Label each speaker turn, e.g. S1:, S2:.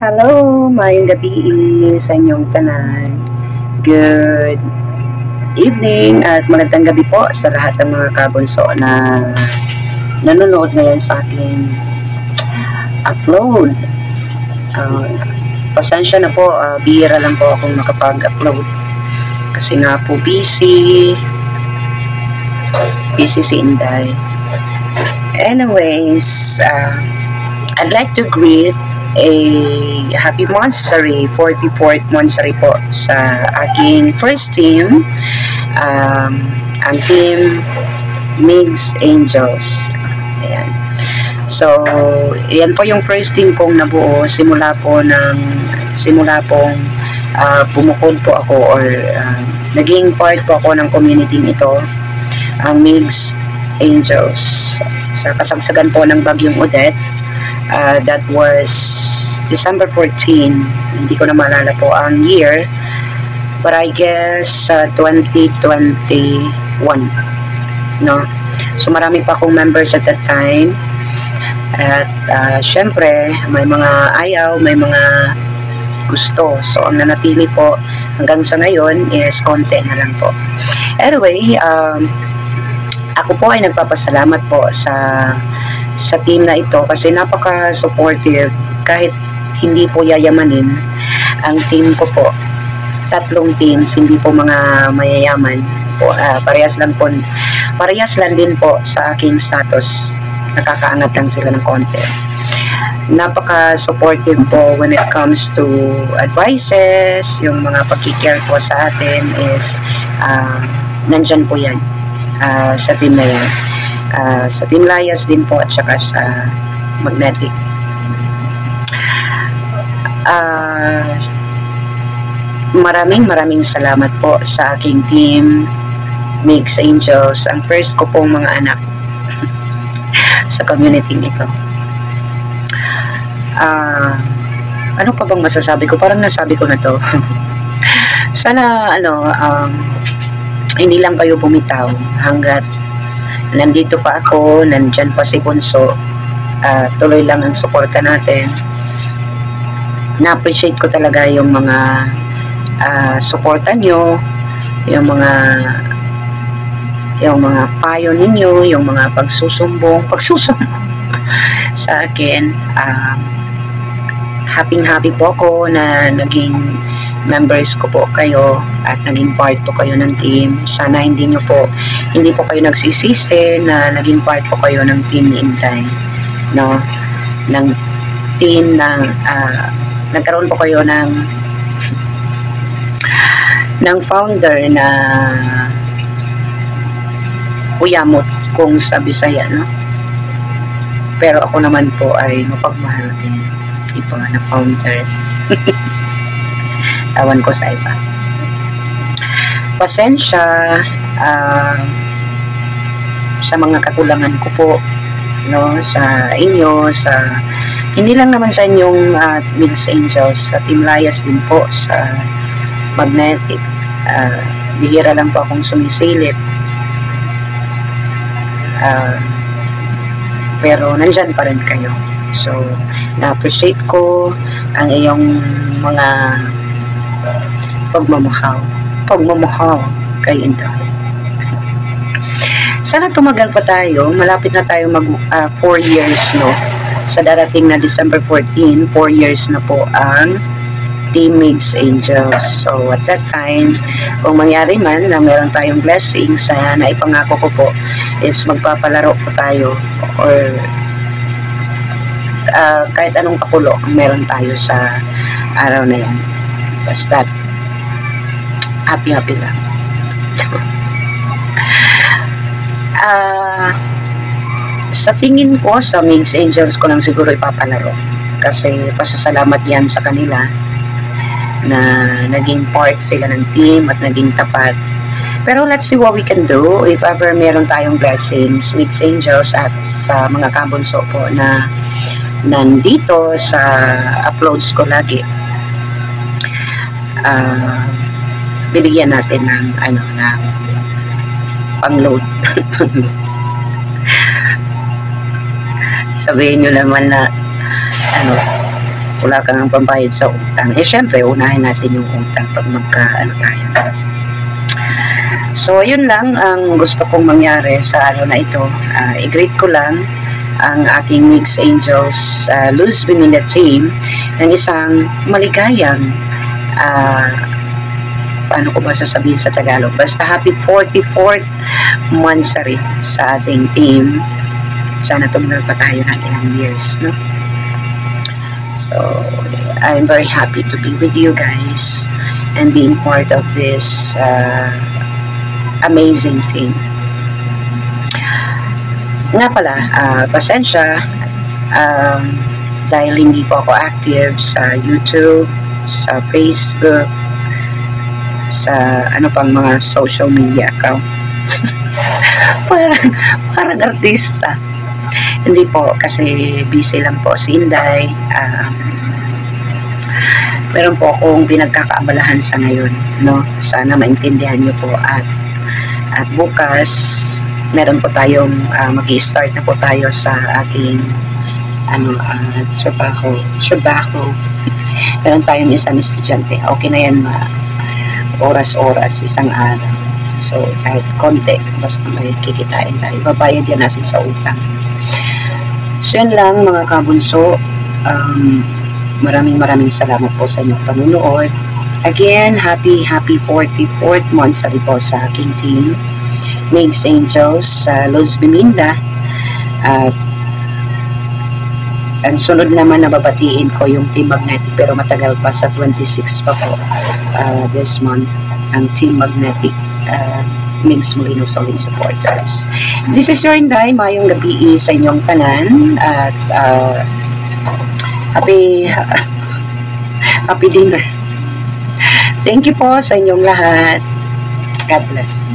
S1: Hello, mayong gabi sa inyong tanan. Good evening at magandang gabi po sa lahat ng mga kabunso na nanonood ngayon sa aking upload. Pasensya na po, bihira lang po akong makapag-upload kasi nga po busy si Inday. Anyways, I'd like to greet a happy monthsary, 44th monthsary po sa aking first team, ang team Migs Angels. Ayan. So, yan po yung first team kong nabuo simula pong bumukod po ako or naging part po ako ng community ito, ang Migs Angels. Sa kasagsagan po ng Bagyong Odette, that was December 14. Hindi ko na maalala po ang year, but I guess 2021, no? So marami pa akong members at that time, at syempre may mga ayaw, may mga gusto. So ang nanatili po hanggang sa ngayon is konti na lang po. Anyway, ako po ay nagpapasalamat po sa team na ito kasi napaka-supportive. Kahit hindi po yayamanin ang team ko po, 3 teams, hindi po mga mayayaman po, parehas lang din po sa aking status, nakakaangat lang sila ng konti. Napaka-supportive po when it comes to advices, yung mga pagkikare po sa atin is nandyan po yan sa team na yan. Sa Team Layas din po at saka sa Magnetic. Maraming salamat po sa aking team Migs Angels, ang first ko pong mga anak sa community nito. Ano pa bang masasabi ko? Parang nasabi ko na to. Sana hindi lang kayo bumitaw hanggat nandito pa ako, nandyan pa si Bunso. Tuloy lang ang suporta natin. Na-appreciate ko talaga yung mga suporta nyo, yung mga payo ninyo, yung mga pagsusumbong sa akin. Happy po ako na naging members ko po kayo at naging part po kayo ng team. Sana hindi po kayo nagsisisi na naging part po kayo ng team ni Inday, no? Ng team na nagkaroon po kayo ng founder na uyamot kung sa Bisaya, no? Pero ako naman po ay mapagmahal din ito na founder. Tawan ko sa iba. Pasensya sa mga kakulangan ko po, no, sa inyo, hindi lang naman sa inyong Migs Angels, sa Team Layas din po, sa Magnetic. Bihira lang po akong sumisilip. Pero nandyan pa rin kayo. So, na-appreciate ko ang iyong mga pagmamahal kay Inday. Sana tumagal pa tayo. Malapit na tayo mag 4 years, no? Sa darating na December 14, 4 years na po ang Team Migs Angels. So at that time, kung mangyari man na meron tayong blessings na ipangako ko po is magpapalaro po tayo or kahit anong pakulo meron tayo sa araw na yan. Basta happy lang. Sa tingin ko, sa Migs Angels ko lang siguro ipapalaro kasi pasasalamat yan sa kanila na naging part sila ng team at naging tapat. Pero let's see what we can do if ever meron tayong blessings, Migs Angels at sa mga kabunso po na nandito sa uploads ko lagi. Bibigyan natin ng pang-load. Sabihin nyo naman na wala kang pambayad sa utang. Syempre, unahin natin yung utang pag magkaano tayo. So, yun lang ang gusto kong mangyari sa na ito. I-greet ko lang ang aking Mix Angels Luz Biminda team ng isang maligayang paano ko ba sasabihin sa Tagalog? Basta happy 44th monthsary sa ating team. Sana tumunal pa tayo ng ilang years, no? So, I'm very happy to be with you guys and being part of this amazing team. Nga pala, pasensya dahil hindi po ako active sa YouTube, sa Facebook, sa ano pang mga social media account. parang artista. Hindi po, kasi busy lang po si Inday. Meron po akong pinagkakaabalahan sa ngayon, no? Sana maintindihan niyo po at bukas meron po tayong mag-i-start na po tayo sa aking trabaho. Meron tayong isang estudyante. Okay na yan, oras-oras, isang araw. So, kahit konti, basta may kikitain tayo. Babayad yan natin sa utang. So, yan lang mga kabunso. Maraming salamat po sa inyong panunood. Again, happy 44th monthsary po sa aking team. Mix Angels, Luz Biminda. At ang sunod naman na babatiin ko yung Team Magnetic, pero matagal pa, sa 26 pa po this month ang Team Magnetic Mix Molino Solid supporters. This is your Inday, mayong gabi sa inyong tanan at happy dinner. Thank you po sa inyong lahat. God bless.